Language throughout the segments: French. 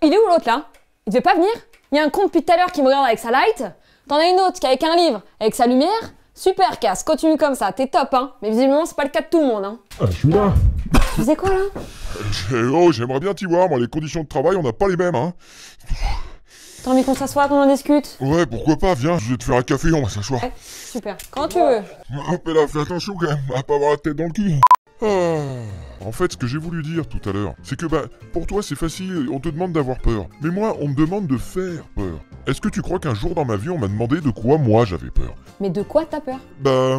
Il est où l'autre là? Il devait pas venir? Il y a un con depuis tout à l'heure qui me regarde avec sa light. T'en as une autre qui est avec un livre, avec sa lumière. Super Cass, continue comme ça, t'es top hein. Mais visiblement c'est pas le cas de tout le monde hein. Ah, je suis là. Tu faisais quoi là? Oh, j'aimerais bien t'y voir, moi les conditions de travail on n'a pas les mêmes hein. T'as envie qu'on s'assoie, qu'on en discute? Ouais, pourquoi pas, viens, je vais te faire un café, on va s'asseoir. Ouais, super, quand tu veux. Oh, mais là, fais attention quand même, à pas avoir la tête dans le cul. En fait, ce que j'ai voulu dire tout à l'heure, c'est que pour toi c'est facile, on te demande d'avoir peur. Mais moi, on me demande de faire peur. Est-ce que tu crois qu'un jour dans ma vie, on m'a demandé de quoi moi j'avais peur? Mais de quoi t'as peur?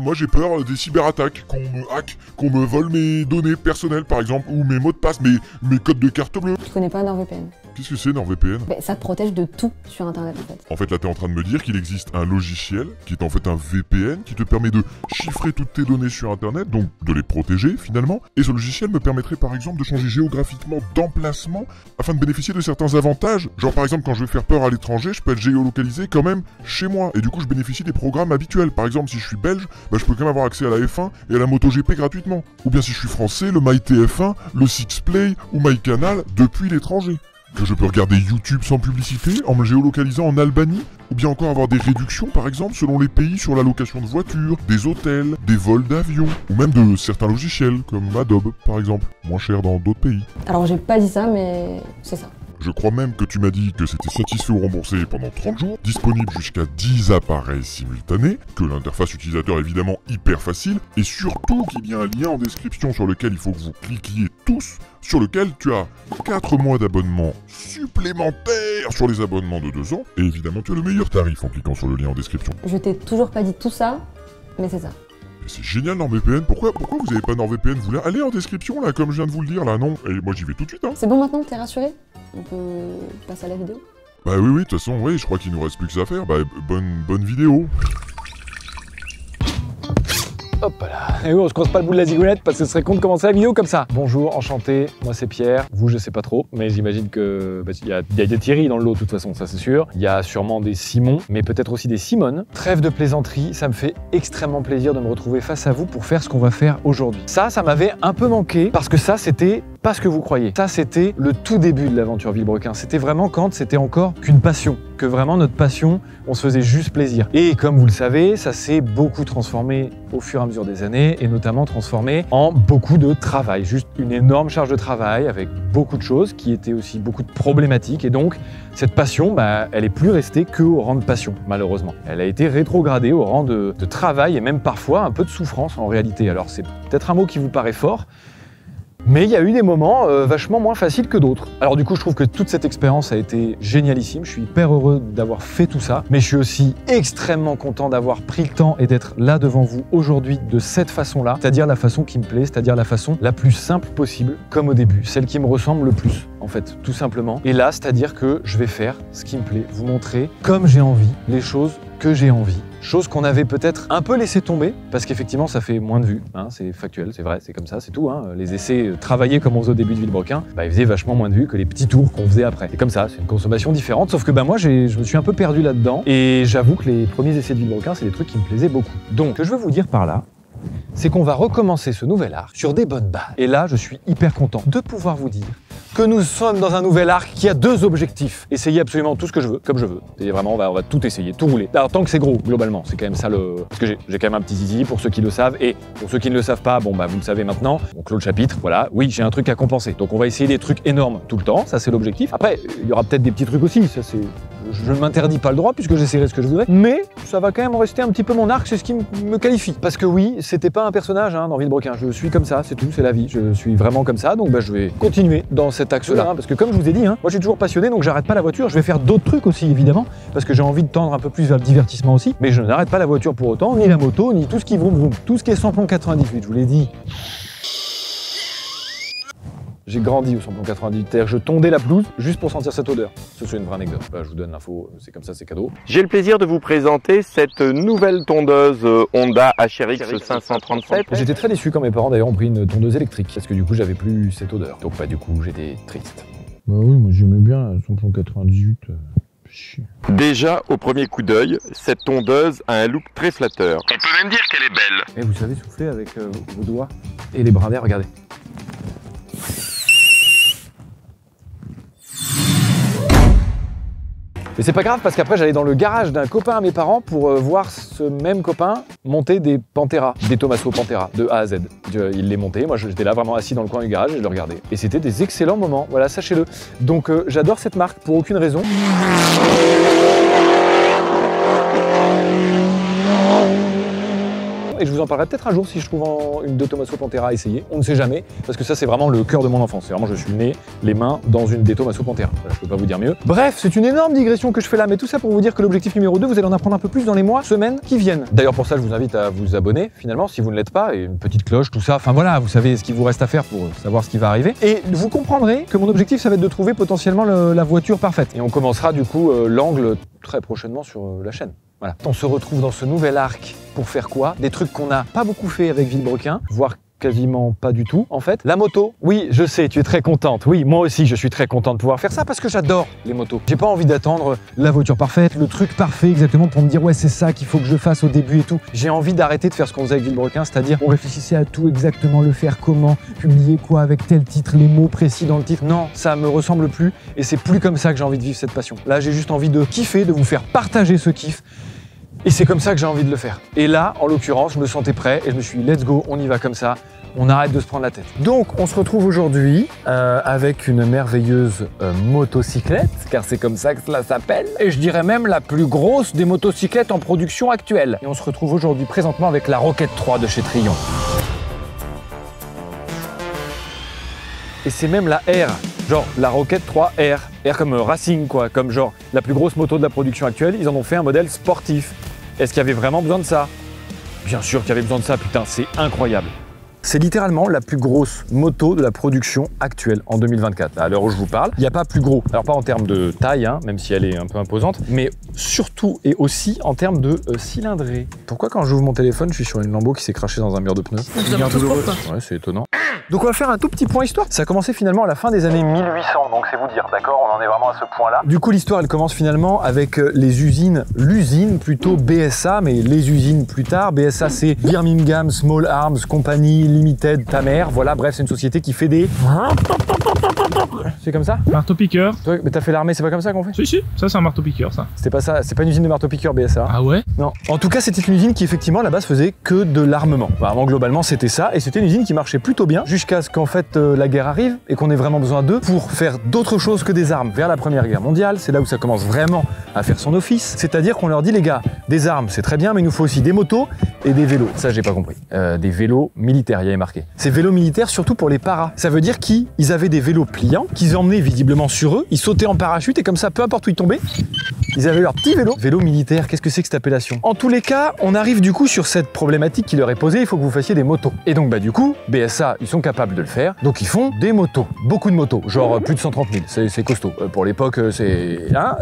Moi j'ai peur des cyberattaques, qu'on me hack, qu'on me vole mes données personnelles par exemple, ou mes mots de passe, mes codes de carte bleue. Tu connais pas NordVPN? Qu'est-ce que c'est NordVPN? Ça te protège de tout sur internet en fait. En fait là t'es en train de me dire qu'il existe un logiciel, qui est en fait un VPN, qui te permet de chiffrer toutes tes données sur internet, donc de les protéger finalement, et ce logiciel me permettrait par exemple de changer géographiquement d'emplacement, afin de bénéficier de certains avantages, genre par exemple quand je vais faire peur à l'étranger, je peux être géolocalisé quand même chez moi, et du coup je bénéficie des programmes habituels. Par exemple si je suis belge, je peux quand même avoir accès à la F1 et à la MotoGP gratuitement. Ou bien si je suis français, le MyTF1, le Sixplay ou MyCanal depuis l'étranger. Que je peux regarder YouTube sans publicité en me géolocalisant en Albanie, ou bien encore avoir des réductions par exemple selon les pays sur la location de voitures, des hôtels, des vols d'avions, ou même de certains logiciels comme Adobe par exemple, moins cher dans d'autres pays. Alors j'ai pas dit ça mais c'est ça. Je crois même que tu m'as dit que c'était satisfait ou remboursé pendant 30 jours, disponible jusqu'à 10 appareils simultanés, que l'interface utilisateur est évidemment hyper facile, et surtout qu'il y a un lien en description sur lequel il faut que vous cliquiez tous, sur lequel tu as 4 mois d'abonnement supplémentaires sur les abonnements de 2 ans, et évidemment tu as le meilleur tarif en cliquant sur le lien en description. Je t'ai toujours pas dit tout ça, mais c'est ça. C'est génial NordVPN, pourquoi vous avez pas NordVPN? Vous allez en description là, comme je viens de vous le dire là, non? Et moi j'y vais tout de suite hein. C'est bon maintenant, t'es rassuré? On peut passer à la vidéo? Bah oui, de toute façon, oui, je crois qu'il nous reste plus que ça à faire. Bonne vidéo. Hop là. Et oui, on se croise pas le bout de la zigounette parce que ce serait con de commencer la vidéo comme ça. Bonjour, enchanté, moi c'est Pierre. Vous, je sais pas trop, mais j'imagine que il y a des Thierry dans le lot de toute façon, ça c'est sûr. Il y a sûrement des Simon, mais peut-être aussi des Simone. Trêve de plaisanterie, ça me fait extrêmement plaisir de me retrouver face à vous pour faire ce qu'on va faire aujourd'hui. Ça m'avait un peu manqué parce que ça, c'était pas ce que vous croyez. Ça, c'était le tout début de l'aventure Villebrequin. C'était vraiment quand c'était encore qu'une passion, que vraiment notre passion, on se faisait juste plaisir. Et comme vous le savez, ça s'est beaucoup transformé au fur et à mesure des années, et notamment transformé en beaucoup de travail. Juste une énorme charge de travail avec beaucoup de choses qui étaient aussi beaucoup de problématiques. Et donc, cette passion, elle est plus restée qu'au rang de passion, malheureusement. Elle a été rétrogradée au rang de travail et même parfois un peu de souffrance en réalité. Alors, c'est peut-être un mot qui vous paraît fort, mais il y a eu des moments vachement moins faciles que d'autres. Alors du coup, je trouve que toute cette expérience a été génialissime. Je suis hyper heureux d'avoir fait tout ça. Mais je suis aussi extrêmement content d'avoir pris le temps et d'être là devant vous aujourd'hui de cette façon-là. C'est-à-dire la façon qui me plaît, c'est-à-dire la façon la plus simple possible, comme au début. Celle qui me ressemble le plus, en fait, tout simplement. Et là, c'est-à-dire que je vais faire ce qui me plaît, vous montrer comme j'ai envie, les choses que j'ai envie. Chose qu'on avait peut-être un peu laissé tomber, parce qu'effectivement ça fait moins de vues, hein, c'est factuel, c'est vrai, c'est comme ça, c'est tout. Hein. Les essais travaillés comme on faisait au début de Villebrequin, ils faisaient vachement moins de vues que les petits tours qu'on faisait après. C'est comme ça, c'est une consommation différente, sauf que moi je me suis un peu perdu là-dedans, et j'avoue que les premiers essais de Villebrequin, c'est des trucs qui me plaisaient beaucoup. Donc, ce que je veux vous dire par là, c'est qu'on va recommencer ce nouvel arc sur des bonnes bases. Et là, je suis hyper content de pouvoir vous dire que nous sommes dans un nouvel arc qui a 2 objectifs. Essayer absolument tout ce que je veux, comme je veux. Et vraiment, on va tout essayer, tout rouler. Alors, tant que c'est gros, globalement, c'est quand même ça le... Parce que j'ai quand même un petit zizi, pour ceux qui le savent. Et pour ceux qui ne le savent pas, vous le savez maintenant. On clôt le chapitre, voilà. Oui, j'ai un truc à compenser. Donc, on va essayer des trucs énormes tout le temps. Ça, c'est l'objectif. Après, il y aura peut-être des petits trucs aussi. Ça, c'est... Je ne m'interdis pas le droit puisque j'essaierai ce que je voudrais. Mais ça va quand même rester un petit peu mon arc, c'est ce qui me qualifie. Parce que oui, c'était pas un personnage dans Villebrequin. Je suis comme ça, c'est tout, c'est la vie. Je suis vraiment comme ça. Donc, je vais continuer dans cet axe-là. Parce que comme je vous ai dit, moi je suis toujours passionné, donc j'arrête pas la voiture. Je vais faire d'autres trucs aussi, évidemment, parce que j'ai envie de tendre un peu plus vers le divertissement aussi. Mais je n'arrête pas la voiture pour autant, ni la moto, ni tout ce qui vroom vroom. Tout ce qui est samplon 98, je vous l'ai dit. J'ai grandi au samplon 98, c'est-à-dire que je tondais la pelouse juste pour sentir cette odeur. Ça, c'est une vraie anecdote. Là, je vous donne l'info, c'est comme ça, c'est cadeau. J'ai le plaisir de vous présenter cette nouvelle tondeuse Honda HRX 537. J'étais très déçu quand mes parents d'ailleurs ont pris une tondeuse électrique, parce que du coup, j'avais plus cette odeur. Donc du coup, j'étais triste. Bah oui, moi j'aimais bien la samplon 98. Déjà, au premier coup d'œil, cette tondeuse a un look très flatteur. On peut même dire qu'elle est belle. Et vous savez souffler avec vos doigts et les brins d'air, regardez. Mais c'est pas grave parce qu'après j'allais dans le garage d'un copain à mes parents pour voir ce même copain monter des Pantera, des Tommaso Pantera de A à Z. Il les montait, moi j'étais là vraiment assis dans le coin du garage et je le regardais. Et c'était des excellents moments, voilà, sachez-le. Donc j'adore cette marque pour aucune raison. Et je vous en parlerai peut-être un jour si je trouve une de Tommaso Pantera à essayer. On ne sait jamais, parce que ça c'est vraiment le cœur de mon enfance. C'est vraiment, je suis né les mains dans une des Tommaso Pantera. Voilà, je peux pas vous dire mieux. Bref, c'est une énorme digression que je fais là, mais tout ça pour vous dire que l'objectif numéro 2, vous allez en apprendre un peu plus dans les mois, semaines qui viennent. D'ailleurs pour ça, je vous invite à vous abonner finalement si vous ne l'êtes pas, et une petite cloche, tout ça. Enfin voilà, vous savez ce qu'il vous reste à faire pour savoir ce qui va arriver. Et vous comprendrez que mon objectif, ça va être de trouver potentiellement la voiture parfaite. Et on commencera du coup l'angle très prochainement sur la chaîne. Voilà. On se retrouve dans ce nouvel arc pour faire quoi? Des trucs qu'on n'a pas beaucoup fait avec Villebrequin, voire quasiment pas du tout en fait. La moto, oui je sais, tu es très contente, oui moi aussi je suis très content de pouvoir faire ça parce que j'adore les motos. J'ai pas envie d'attendre la voiture parfaite, le truc parfait exactement pour me dire ouais c'est ça qu'il faut que je fasse au début et tout. J'ai envie d'arrêter de faire ce qu'on faisait avec Villebrequin, c'est-à-dire on réfléchissait à tout exactement, le faire comment, publier quoi avec tel titre, les mots précis dans le titre. Non, ça me ressemble plus et c'est plus comme ça que j'ai envie de vivre cette passion. Là j'ai juste envie de kiffer, de vous faire partager ce kiff. Et c'est comme ça que j'ai envie de le faire. Et là, en l'occurrence, je me sentais prêt et je me suis dit, let's go, on y va comme ça, on arrête de se prendre la tête. Donc, on se retrouve aujourd'hui avec une merveilleuse motocyclette, car c'est comme ça que cela s'appelle. Et je dirais même la plus grosse des motocyclettes en production actuelle. Et on se retrouve aujourd'hui présentement avec la Rocket 3 de chez Triomphe. Et c'est même la R, genre la Rocket 3 R. R comme Racing quoi, comme genre la plus grosse moto de la production actuelle, ils en ont fait un modèle sportif. Est-ce qu'il y avait vraiment besoin de ça? Bien sûr qu'il y avait besoin de ça, putain, c'est incroyable. C'est littéralement la plus grosse moto de la production actuelle en 2024. À l'heure où je vous parle, il n'y a pas plus gros. Alors pas en termes de taille, hein, même si elle est un peu imposante, mais surtout et aussi en termes de cylindrée. Pourquoi quand j'ouvre mon téléphone, je suis sur une Lambo qui s'est crachée dans un mur de pneus? Ouais, c'est étonnant. Donc on va faire un tout petit point histoire. Ça a commencé finalement à la fin des années 1800, donc c'est vous dire, d'accord? On en est vraiment à ce point-là. Du coup, l'histoire, elle commence finalement avec les usines, l'usine plutôt BSA, mais les usines plus tard. BSA, c'est Birmingham Small Arms Company Limited, ta mère. Voilà, bref, c'est une société qui fait des... C'est comme ça? Marteau-piqueur. Toi, mais t'as fait l'armée, c'est pas comme ça qu'on fait? Si, ça c'est un marteau-piqueur, ça. C'était pas ça, c'est pas une usine de marteau-piqueur BSA. Ah ouais? Non. En tout cas, c'était une usine qui effectivement à la base faisait que de l'armement. Vraiment, globalement, c'était ça. Et c'était une usine qui marchait plutôt bien jusqu'à ce qu'en fait la guerre arrive et qu'on ait vraiment besoin d'eux pour faire d'autres choses que des armes. Vers la Première Guerre mondiale, c'est là où ça commence vraiment à faire son office. C'est-à-dire qu'on leur dit, les gars, des armes, c'est très bien, mais il nous faut aussi des motos et des vélos. Ça, j'ai pas compris. Des vélos militaires, il y avait marqué. Ces vélos militaires, surtout pour les paras. Ça veut dire qu'ils avaient des vélos pliants, qu'ils emmenaient visiblement sur eux, ils sautaient en parachute et comme ça, peu importe où ils tombaient, ils avaient leur petit vélo. Vélo militaire, qu'est-ce que c'est que cette appellation? En tous les cas, on arrive du coup sur cette problématique qui leur est posée, il faut que vous fassiez des motos. Et donc bah du coup, BSA, ils sont capables de le faire, donc ils font des motos. Beaucoup de motos, genre plus de 130 000, c'est costaud. Pour l'époque, c'est... Hein,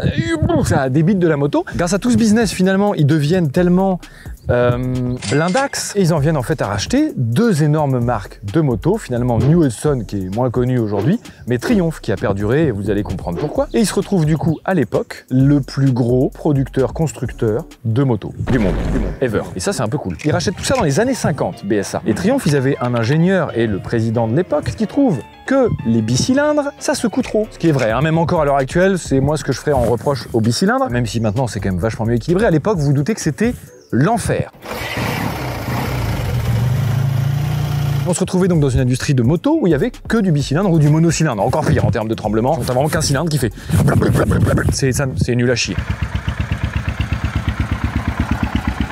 ça débite de la moto. Grâce à tout ce business, finalement, ils deviennent tellement... l'indax et ils en viennent en fait à racheter deux énormes marques de motos, finalement New Hudson qui est moins connu aujourd'hui, mais Triumph qui a perduré et vous allez comprendre pourquoi. Et ils se retrouvent du coup à l'époque le plus gros producteur constructeur de motos du monde ever. Et ça c'est un peu cool. Ils rachètent tout ça dans les années 50 BSA. Et Triumph ils avaient un ingénieur et le président de l'époque qui trouve que les bicylindres, ça se coûte trop. Ce qui est vrai, hein, même encore à l'heure actuelle, c'est moi ce que je ferais en reproche aux bicylindres, même si maintenant c'est quand même vachement mieux équilibré. À l'époque, vous vous doutez que c'était l'enfer. On se retrouvait donc dans une industrie de moto où il y avait que du bicylindre ou du monocylindre, encore pire en termes de tremblement. T'as vraiment qu'un cylindre qui fait... C'est nul à chier.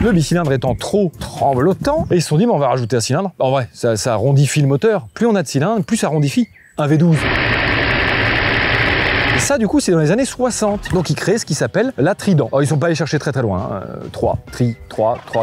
Le bicylindre étant trop tremblotant, et ils se sont dit, on va rajouter un cylindre. En vrai, ça arrondifie le moteur. Plus on a de cylindres, plus ça arrondifie. Un V12. Et ça, du coup, c'est dans les années 60. Donc, ils créent ce qui s'appelle la Trident. Alors, ils sont pas allés chercher très loin. Hein. 3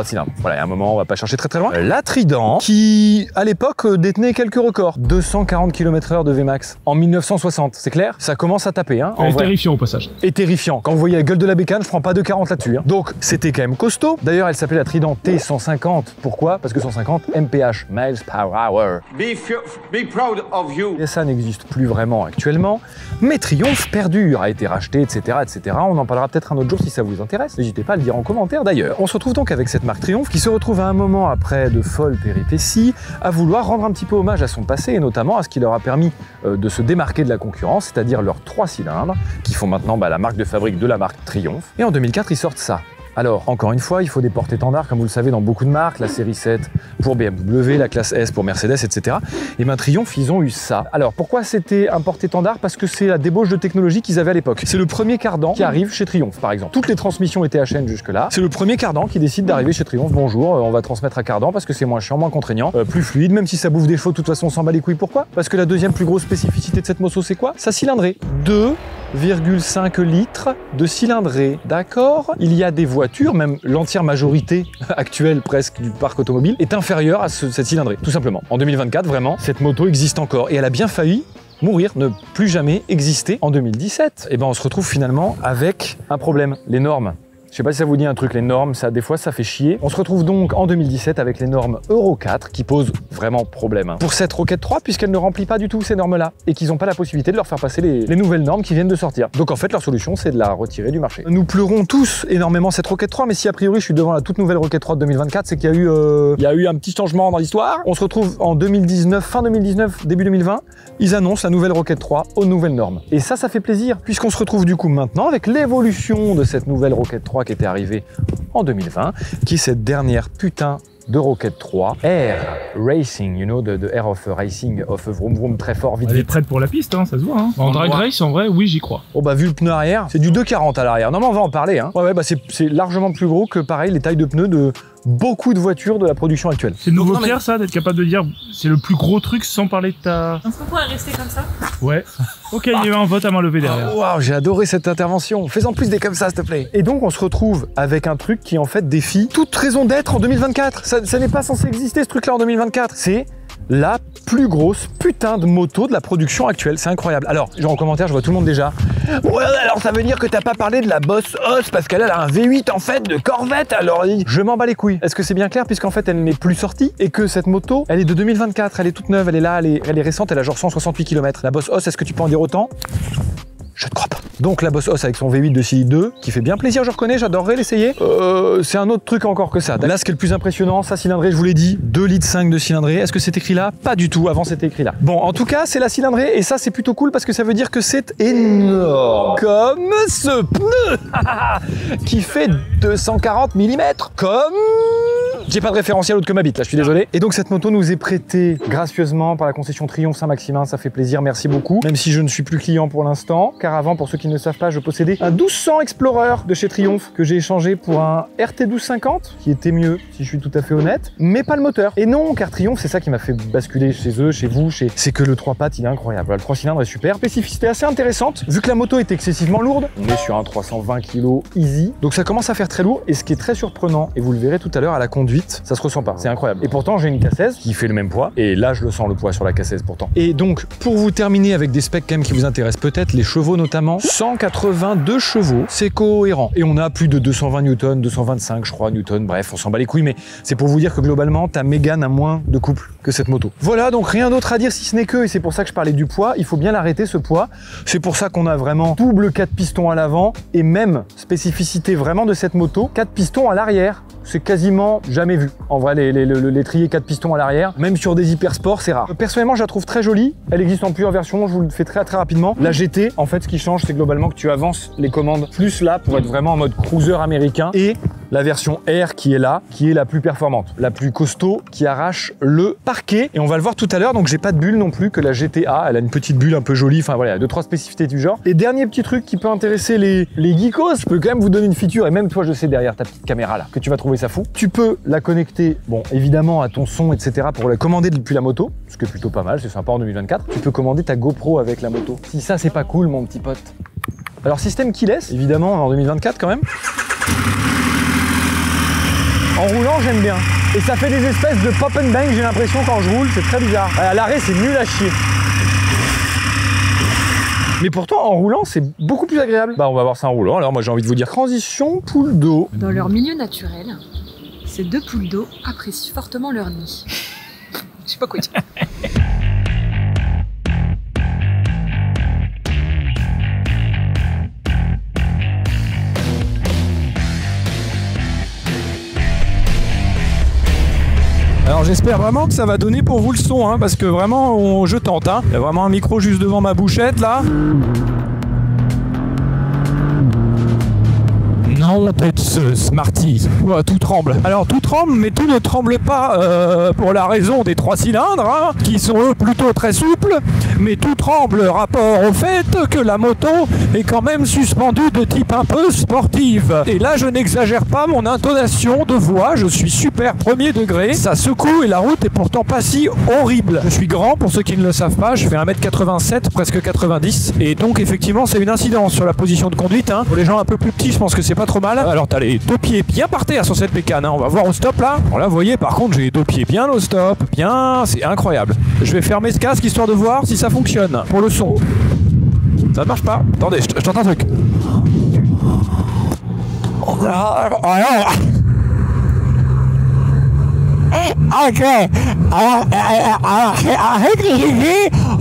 cylindres. Voilà, il y a un moment, on va pas chercher très loin. La Trident, qui, à l'époque, détenait quelques records. 240 km/h de Vmax en 1960. C'est clair? Ça commence à taper, hein. Et terrifiant au passage. Et terrifiant. Quand vous voyez la gueule de la bécane, je prends pas 2,40 là-dessus. Hein. Donc, c'était quand même costaud. D'ailleurs, elle s'appelait la Trident T150. Pourquoi? Parce que 150 mph, miles per hour. Be proud of you. Et ça n'existe plus vraiment actuellement. Mais Triumph perdure a été racheté, etc., etc. On en parlera peut-être un autre jour si ça vous intéresse. N'hésitez pas à le dire en commentaire d'ailleurs. On se retrouve donc avec cette marque Triumph qui se retrouve à un moment après de folles péripéties à vouloir rendre un petit peu hommage à son passé et notamment à ce qui leur a permis de se démarquer de la concurrence, c'est-à-dire leurs 3 cylindres qui font maintenant la marque de fabrique de la marque Triumph. Et en 2004, ils sortent ça. Alors, encore une fois, il faut des porte-étendards, comme vous le savez, dans beaucoup de marques, la série 7 pour BMW, la classe S pour Mercedes, etc. Et bien Triumph, ils ont eu ça. Alors, pourquoi c'était un porte-étendard? Parce que c'est la débauche de technologie qu'ils avaient à l'époque. C'est le premier cardan qui arrive chez Triumph, par exemple. Toutes les transmissions étaient à chaîne jusque-là. C'est le premier cardan qui décide d'arriver chez Triumph. Bonjour, on va transmettre à cardan parce que c'est moins chiant, moins contraignant, plus fluide, même si ça bouffe des chevaux, de toute façon, on s'en bat les couilles. Pourquoi? Parce que la deuxième plus grosse spécificité de cette moto, c'est quoi? Sa cylindrée. 2,5 litres de cylindrée, d'accord? Il y a des voitures, même l'entière majorité actuelle presque du parc automobile, est inférieure à cette cylindrée, tout simplement. En 2024, vraiment, cette moto existe encore et elle a bien failli mourir, ne plus jamais exister en 2017. Et ben on se retrouve finalement avec un problème, les normes. Je sais pas si ça vous dit un truc, les normes, ça, des fois, ça fait chier. On se retrouve donc en 2017 avec les normes Euro 4 qui posent vraiment problème pour cette Rocket 3 puisqu'elle ne remplit pas du tout ces normes-là et qu'ils n'ont pas la possibilité de leur faire passer les nouvelles normes qui viennent de sortir. Donc en fait, leur solution, c'est de la retirer du marché. Nous pleurons tous énormément cette Rocket 3, mais si a priori je suis devant la toute nouvelle Rocket 3 de 2024, c'est qu'il y a eu un petit changement dans l'histoire. On se retrouve en 2019, fin 2019, début 2020, ils annoncent la nouvelle Rocket 3 aux nouvelles normes. Et ça fait plaisir puisqu'on se retrouve du coup maintenant avec l'évolution de cette nouvelle Rocket 3 qui était arrivée en 2020, qui est cette dernière putain de Rocket 3 Air Racing, you know, de Air of Racing, of Vroom Vroom, très fort, vite. Elle est vite. prête pour la piste, hein, ça se voit. Hein. En drag race, en vrai, oui, j'y crois. Oh bah vu le pneu arrière, c'est du 240 à l'arrière. Non mais on va en parler. Hein. Ouais, bah c'est largement plus gros que pareil les tailles de pneus de beaucoup de voitures de la production actuelle. C'est nouveau Pierre ça, d'être capable de dire c'est le plus gros truc sans parler de ta... Est-ce qu'on pourrait rester comme ça? Ouais. Ok, il y a eu un vote à main levée derrière. Waouh, j'ai adoré cette intervention. Fais-en plus des comme ça, s'il te plaît. Et donc on se retrouve avec un truc qui en fait défie toute raison d'être en 2024. Ça n'est pas censé exister ce truc-là en 2024. C'est la plus grosse putain de moto de la production actuelle. C'est incroyable. Alors, genre en commentaire, je vois tout le monde déjà. Ouais, alors ça veut dire que t'as pas parlé de la Boss Hoss parce qu'elle a un V8 en fait de Corvette. Alors, je m'en bats les couilles. Est-ce que c'est bien clair puisqu'en fait elle n'est plus sortie et que cette moto, elle est de 2024, elle est toute neuve, elle est là, elle est récente, elle a genre 168 km. La Boss Hoss, est-ce que tu peux en dire autant? Je ne crois pas. Donc la Boss Hoss avec son V8 de 6 litres 2, qui fait bien plaisir, je reconnais, j'adorerais l'essayer. C'est un autre truc encore que ça. Là, ce qui est le plus impressionnant, sa cylindrée, je vous l'ai dit, 2,5 litres de cylindrée. Est-ce que c'est écrit là? Pas du tout, avant c'était écrit là. Bon, en tout cas, c'est la cylindrée, et ça c'est plutôt cool parce que ça veut dire que c'est énorme. Comme ce pneu qui fait 240 mm. Comme... J'ai pas de référentiel autre que ma bite, là, je suis désolé. Et donc cette moto nous est prêtée gracieusement par la concession Triumph Saint-Maximin, ça fait plaisir, merci beaucoup. Même si je ne suis plus client pour l'instant, car avant, pour ceux qui ne le savent pas, je possédais un 1200 Explorer de chez Triumph que j'ai échangé pour un RT 1250, qui était mieux, si je suis tout à fait honnête, mais pas le moteur. Et non, car Triumph, c'est ça qui m'a fait basculer chez eux, chez vous, c'est que le 3 pattes, il est incroyable. Voilà, le 3 cylindres est super. Spécificité assez intéressante, vu que la moto est excessivement lourde, on est sur un 320 kg easy, donc ça commence à faire très lourd, et ce qui est très surprenant, et vous le verrez tout à l'heure à la conduite, ça se ressent pas, c'est incroyable. Et pourtant j'ai une K16 qui fait le même poids, et là je le sens le poids sur la K16 pourtant. Et donc pour vous terminer avec des specs quand même qui vous intéressent peut-être, les chevaux notamment, 182 chevaux, c'est cohérent. Et on a plus de 220 newtons, 225 je crois newtons, bref on s'en bat les couilles, mais c'est pour vous dire que globalement ta Mégane a moins de couple que cette moto. Voilà, donc rien d'autre à dire si ce n'est que, et c'est pour ça que je parlais du poids, il faut bien l'arrêter ce poids. C'est pour ça qu'on a vraiment double 4 pistons à l'avant, et même spécificité vraiment de cette moto, 4 pistons à l'arrière. C'est quasiment jamais vu. En vrai, les trier 4 pistons à l'arrière, même sur des hypersports, c'est rare. Personnellement, je la trouve très jolie. Elle existe en plusieurs versions, je vous le fais très rapidement. La GT, en fait, ce qui change, c'est globalement que tu avances les commandes plus là pour être vraiment en mode cruiser américain. Et la version R qui est là, qui est la plus performante, la plus costaud, qui arrache le parquet. Et on va le voir tout à l'heure, donc j'ai pas de bulle non plus que la GTA. Elle a une petite bulle un peu jolie, enfin voilà, 2-3 spécificités du genre. Et dernier petit truc qui peut intéresser les geekos, je peux quand même vous donner une feature, et même toi, je sais derrière ta petite caméra là, que tu vas trouver ça fou. Tu peux la connecter, bon, évidemment à ton son, etc. pour la commander depuis la moto, ce qui est plutôt pas mal, c'est sympa en 2024. Tu peux commander ta GoPro avec la moto. Si ça, c'est pas cool, mon petit pote. Alors, système keyless, évidemment, en 2024 quand même. En roulant, j'aime bien. Et ça fait des espèces de pop and bang, j'ai l'impression, quand je roule, c'est très bizarre. À l'arrêt, c'est nul à chier. Mais pourtant, en roulant, c'est beaucoup plus agréable. Bah, on va voir ça en roulant. Alors, moi, j'ai envie de vous dire transition poule d'eau. Dans leur milieu naturel, ces deux poules d'eau apprécient fortement leur nid. Je sais pas quoi dire. Alors j'espère vraiment que ça va donner pour vous le son, hein, parce que vraiment je tente. Hein. Il y a vraiment un micro juste devant ma bouchette là. Non, ce Smarty, ouais, tout tremble. Alors tout tremble, mais tout ne tremble pas pour la raison des 3 cylindres, hein, qui sont eux plutôt très souples, mais tout tremble rapport au fait que la moto est quand même suspendue de type un peu sportive. Et là, je n'exagère pas mon intonation de voix, je suis super premier degré, ça secoue et la route est pourtant pas si horrible. Je suis grand, pour ceux qui ne le savent pas, je fais 1m87, presque 90, et donc effectivement c'est une incidence sur la position de conduite. Hein. Pour les gens un peu plus petits, je pense que c'est pas trop mal. Alors t'as les 2 pieds bien par terre sur cette bécane, hein. On va voir au stop là. Alors là vous voyez par contre j'ai les 2 pieds bien au stop, bien, c'est incroyable. Je vais fermer ce casque histoire de voir si ça fonctionne pour le son. Ça ne marche pas. Attendez, je tente un truc. Ok.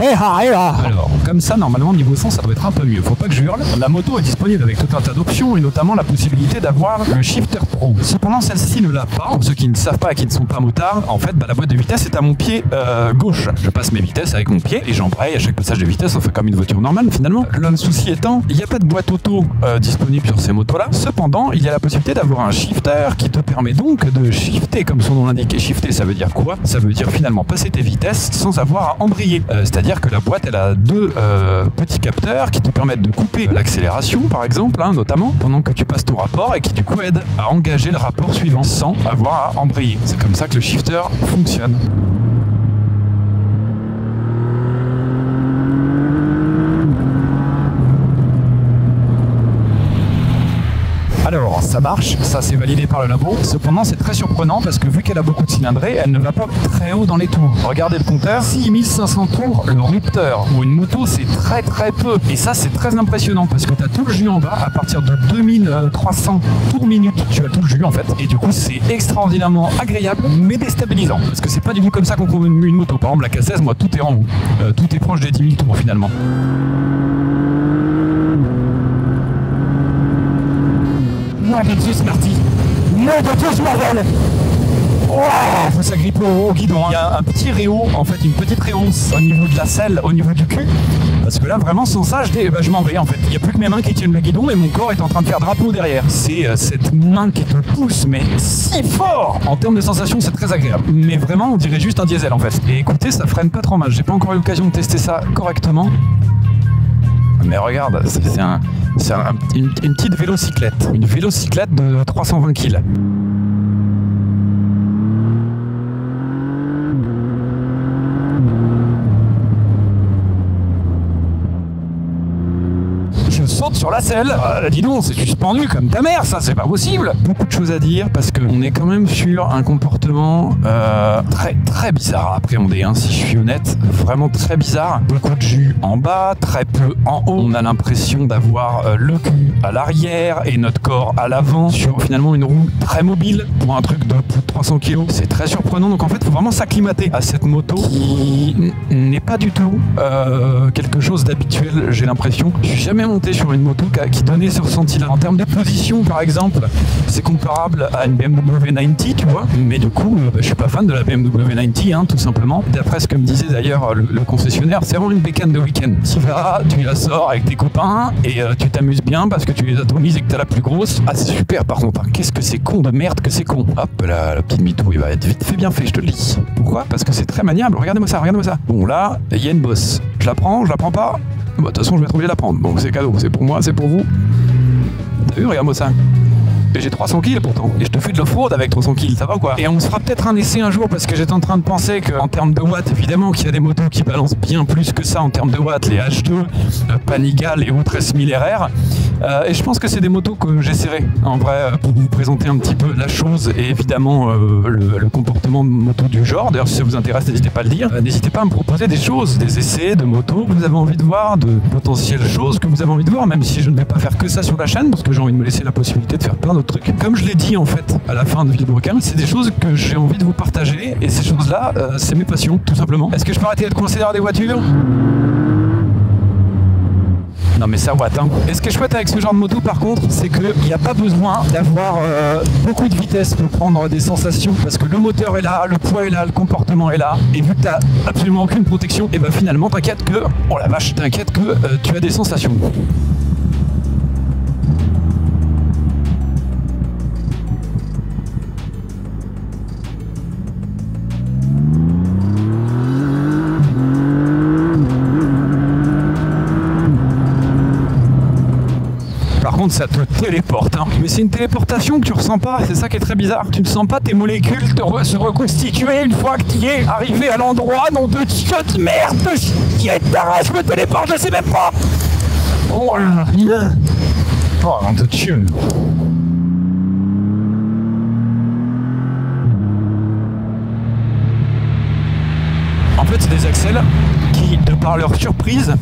Alors, comme ça, normalement, niveau son, ça doit être un peu mieux. Faut pas que je hurle. La moto est disponible avec tout un tas d'options et notamment la possibilité d'avoir le Shifter Pro. Cependant, celle-ci ne l'a pas. Pour ceux qui ne savent pas et qui ne sont pas motards, en fait, la boîte de vitesse est à mon pied gauche. Je passe mes vitesses avec mon pied et j'embraye à chaque passage de vitesse. On fait comme une voiture normale, finalement. Le souci étant, il n'y a pas de boîte auto disponible sur ces motos-là. Cependant, il y a la possibilité d'avoir un shifter qui te permet donc de shifter, comme son nom l'indique. Et shifter, ça veut dire quoi? Ça veut dire finalement passer tes vitesses sans avoir à embrayer. C'est-à-dire que la boîte, elle a 2 petits capteurs qui te permettent de couper l'accélération, par exemple, hein, notamment, pendant que tu passes ton rapport et qui du coup aident à engager le rapport suivant sans avoir à embrayer. C'est comme ça que le shifter fonctionne. Alors, ça marche, ça c'est validé par le labo. Cependant, c'est très surprenant parce que vu qu'elle a beaucoup de cylindrées, elle ne va pas très haut dans les tours. Regardez le compteur, 6500 tours, le rupteur ou une moto, c'est très très peu. Et ça, c'est très impressionnant parce que tu as tout le jus en bas. À partir de 2300 tours minutes, tu as tout le jus en fait. Et du coup, c'est extraordinairement agréable, mais déstabilisant. Parce que c'est pas du tout comme ça qu'on trouve une moto. Par exemple, la K16, moi, tout est en haut. Tout est proche des 10 000 tours finalement. Moi de Dieu, Smarty. Nom de Dieu, ce bordel. Ouais, faut s'agripper au guidon. Il y a un petit réo, en fait, une petite réonce au niveau de la selle, au niveau du cul. Parce que là, vraiment, sans ça, je m'en vais, en fait. Il n'y a plus que mes mains qui tiennent le guidon et mon corps est en train de faire drapeau derrière. C'est cette main qui te pousse, mais si fort. En termes de sensation, c'est très agréable. Mais vraiment, on dirait juste un diesel, en fait. Et écoutez, ça freine pas trop mal. J'ai pas encore eu l'occasion de tester ça correctement. Mais regarde, c'est une petite vélocyclette. Une vélocyclette de 320 kg. Je saute sur la selle. Dis donc, c'est suspendu comme ta mère, ça, c'est pas possible. Beaucoup de choses à dire parce qu'on est quand même sur un comportement très très bizarre à appréhender, hein, si je suis honnête. Vraiment très bizarre. Beaucoup de jus en bas, très peu en haut. On a l'impression d'avoir le cul à l'arrière et notre corps à l'avant sur finalement une roue très mobile pour un truc de plus de 300 kg. C'est très surprenant. Donc en fait, il faut vraiment s'acclimater à cette moto qui n'est pas du tout quelque chose d'habituel, j'ai l'impression. Je suis jamais monté sur une moto qui donnait ce ressenti-là. En termes de position, par exemple, c'est comparable à une BMW 90, tu vois. Mais du coup, je suis pas fan de la BMW 90, hein, tout simplement. D'après ce que me disait d'ailleurs le concessionnaire, c'est vraiment une bécane de week-end. Tu vas, tu la sors avec tes copains et tu t'amuses bien parce que tu les atomises et que t'as la plus grosse. Ah, c'est super par contre. Qu'est-ce que c'est con de merde que c'est con. Hop là, la petite mytho, il va être vite fait bien fait, je te le dis. Pourquoi? Parce que c'est très maniable. Regardez-moi ça, regardez-moi ça. Bon, là, il y a une bosse. Je la prends pas. Bon, de toute façon, je vais être obligé de la prendre. Donc c'est cadeau, c'est pour moi, c'est pour vous. T'as vu, regarde-moi ça. Et j'ai 300 kills pourtant. Et je te fais de l'off-road avec 300 kills, ça va quoi? Et on se fera peut-être un essai un jour parce que j'étais en train de penser qu'en termes de watts, évidemment qu'il y a des motos qui balancent bien plus que ça en termes de watts, les H2, Panigale et autres SMIL-RR. Et je pense que c'est des motos que j'essaierai en vrai pour vous présenter un petit peu la chose et évidemment le comportement de moto du genre. D'ailleurs, si ça vous intéresse, n'hésitez pas à le dire. N'hésitez pas à me proposer des choses, des essais de motos que vous avez envie de voir, de potentielles choses que vous avez envie de voir, même si je ne vais pas faire que ça sur la chaîne parce que j'ai envie de me laisser la possibilité de faire plein d'autres trucs. Comme je l'ai dit en fait à la fin de Villebrequin, c'est des choses que j'ai envie de vous partager et ces choses-là, c'est mes passions, tout simplement. Est-ce que je peux arrêter d'être coincé dans des voitures ? Non mais ça watt hein. Et ce qui est chouette avec ce genre de moto par contre, c'est qu'il n'y a pas besoin d'avoir beaucoup de vitesse pour prendre des sensations, parce que le moteur est là, le poids est là, le comportement est là, et vu que tu n'as absolument aucune protection, et ben finalement t'inquiète que, oh la vache, t'inquiète que tu as des sensations. Par contre ça te téléporte hein. Mais c'est une téléportation que tu ressens pas, c'est ça qui est très bizarre. Tu ne sens pas tes molécules se reconstituer une fois que tu es arrivé à l'endroit. Non de chiotte merde de chiette d'arrache, je me téléporte, je sais même pas. Oh là là. Oh non de Dieu. En fait c'est des accels qui, de par leur surprise,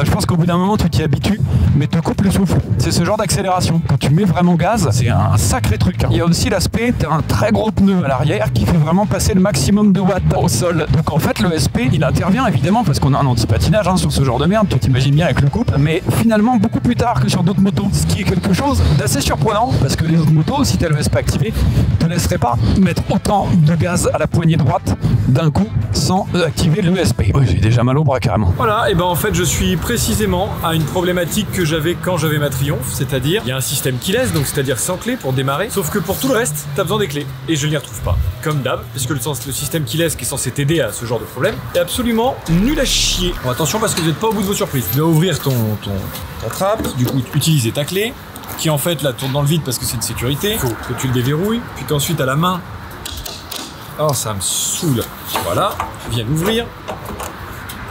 je pense qu'au bout d'un moment tu t'y habitues, mais te coupe le souffle. C'est ce genre d'accélération. Quand tu mets vraiment gaz, c'est un sacré truc. Il y a aussi l'aspect, t'as un très gros pneu à l'arrière qui fait vraiment passer le maximum de watts au sol. Donc en fait le SP, il intervient évidemment parce qu'on a un anti-patinage hein, sur ce genre de merde, tu t'imagines bien avec le couple, mais finalement beaucoup plus tard que sur d'autres motos. Ce qui est quelque chose d'assez surprenant, parce que les autres motos, si t'as le SP activé, te laisseraient pas mettre autant de gaz à la poignée droite d'un coup sans activer le SP. Oui, j'ai déjà mal au bras carrément. Voilà, et ben en fait je suis précisément à une problématique que j'avais quand j'avais ma Triumph, c'est-à-dire il y a un système keyless, donc c'est-à-dire sans clé pour démarrer, sauf que pour tout le reste, t'as besoin des clés, et je ne les retrouve pas. Comme d'hab, puisque le système keyless qui est censé t'aider à ce genre de problème est absolument nul à chier. Bon, attention parce que vous n'êtes pas au bout de vos surprises. Tu dois ouvrir ton trappe, du coup utiliser ta clé, qui en fait la tourne dans le vide parce que c'est une sécurité, faut que tu le déverrouilles, puis qu'ensuite à la main, oh ça me saoule, voilà, je viens d'ouvrir.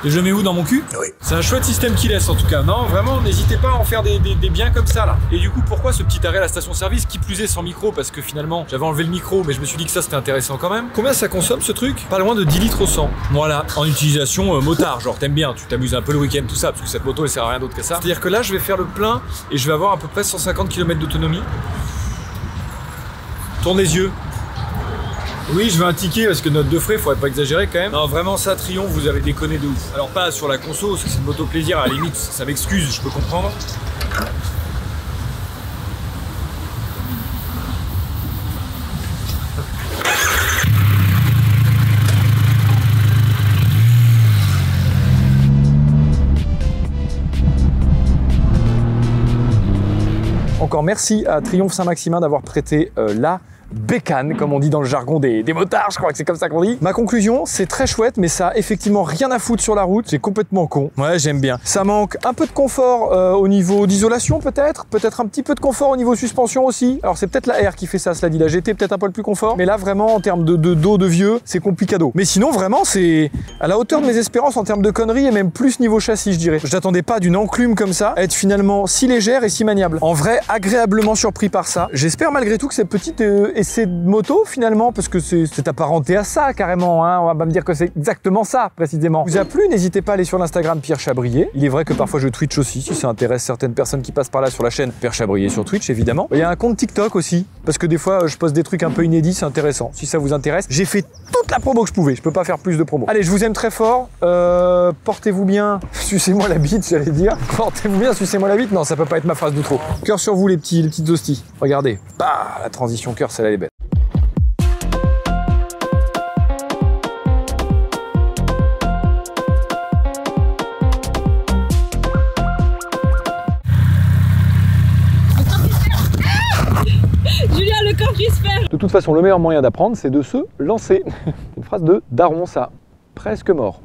Et je mets où dans mon cul? Oui. C'est un chouette système qui laisse en tout cas. Non, vraiment, n'hésitez pas à en faire des biens comme ça là. Et du coup, pourquoi ce petit arrêt à la station-service qui plus est sans micro? Parce que finalement, j'avais enlevé le micro, mais je me suis dit que ça c'était intéressant quand même. Combien ça consomme ce truc? Pas loin de 10 litres au 100. Voilà, en utilisation motard, genre t'aimes bien, tu t'amuses un peu le week-end, tout ça, parce que cette moto elle sert à rien d'autre que ça. C'est-à-dire que là, je vais faire le plein et je vais avoir à peu près 150 km d'autonomie. Tourne les yeux. Oui, je veux un ticket parce que note de frais, faudrait pas exagérer quand même. Non, vraiment ça, Triomphe, vous avez déconné de ouf. Alors pas sur la conso, parce que c'est une moto plaisir, à la limite, ça m'excuse, je peux comprendre. Encore merci à Triomphe Saint-Maximin d'avoir prêté la bécane, comme on dit dans le jargon des motards, je crois que c'est comme ça qu'on dit. Ma conclusion, c'est très chouette, mais ça a effectivement rien à foutre sur la route. C'est complètement con. Ouais, j'aime bien. Ça manque un peu de confort au niveau d'isolation, peut-être un petit peu de confort au niveau suspension aussi. Alors c'est peut-être la R qui fait ça, cela dit. La GT peut-être un peu plus confort, mais là vraiment en termes de dos de vieux, c'est complicado. Mais sinon vraiment c'est à la hauteur de mes espérances en termes de conneries et même plus niveau châssis, je dirais. Je n'attendais pas d'une enclume comme ça être finalement si légère et si maniable. En vrai, agréablement surpris par ça. J'espère malgré tout que cette petite essai de moto finalement, parce que c'est apparenté à ça carrément, hein. On va me dire que c'est exactement ça précisément. Vous a plu? N'hésitez pas à aller sur l'Instagram Pierre Chabrier. Il est vrai que parfois je Twitch aussi, si ça intéresse certaines personnes qui passent par là sur la chaîne Pierre Chabrier sur Twitch évidemment. Il y a un compte TikTok aussi, parce que des fois je poste des trucs un peu inédits, c'est intéressant. Si ça vous intéresse, j'ai fait toute la promo que je pouvais, je peux pas faire plus de promo. Allez, je vous aime très fort, portez-vous bien, sucez-moi la bite, j'allais dire. Portez-vous bien, sucez-moi la bite, non ça peut pas être ma phrase d'outro. Cœur sur vous les petites hosties, regardez. Bah, la transition cœur, celle-là elle est belle. Julien, le corps crispère. De toute façon, le meilleur moyen d'apprendre, c'est de se lancer. Une phrase de daron, ça. Presque mort.